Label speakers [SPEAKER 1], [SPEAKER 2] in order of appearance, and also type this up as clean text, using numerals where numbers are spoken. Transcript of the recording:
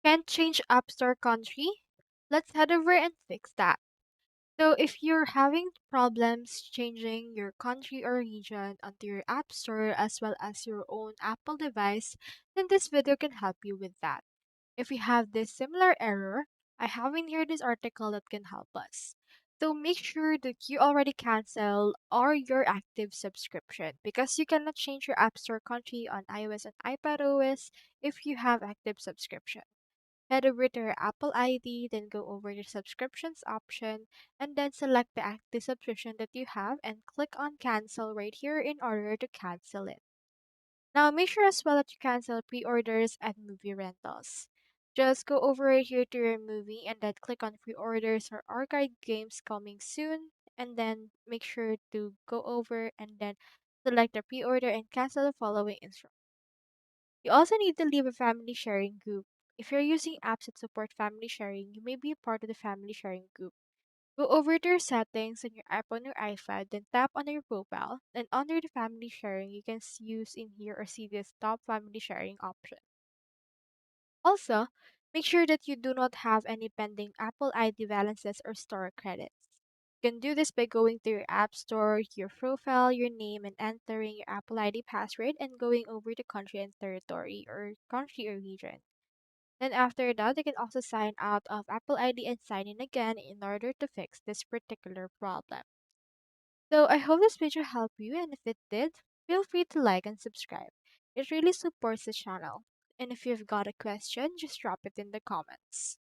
[SPEAKER 1] Can't change App Store country? Let's head over and fix that. So, if you're having problems changing your country or region onto your App Store as well as your own Apple device, then this video can help you with that. If we have this similar error, I have in here this article that can help us. So make sure that you already cancel or your active subscription because you cannot change your App Store country on iOS and iPadOS if you have active subscription. Head over to your Apple ID, then go over your subscriptions option, and then select the active subscription that you have and click on cancel right here in order to cancel it. Now make sure as well that you cancel pre-orders and movie rentals. Just go over here to your movie and then click on pre-orders or arcade games coming soon and then make sure to go over and then select the pre-order and cancel the following instructions. You also need to leave a family sharing group. If you're using apps that support family sharing, you may be a part of the family sharing group. Go over to your settings on your app on your iPad, then tap on your profile. And under the family sharing, you can use in here or see this top family sharing option. Also, make sure that you do not have any pending Apple ID balances or store credits. You can do this by going to your App Store, your profile, your name, and entering your Apple ID password and going over to country and territory or country or region. Then after that, you can also sign out of Apple ID and sign in again in order to fix this particular problem. So I hope this video helped you, and if it did, feel free to like and subscribe. It really supports the channel. And if you've got a question, just drop it in the comments.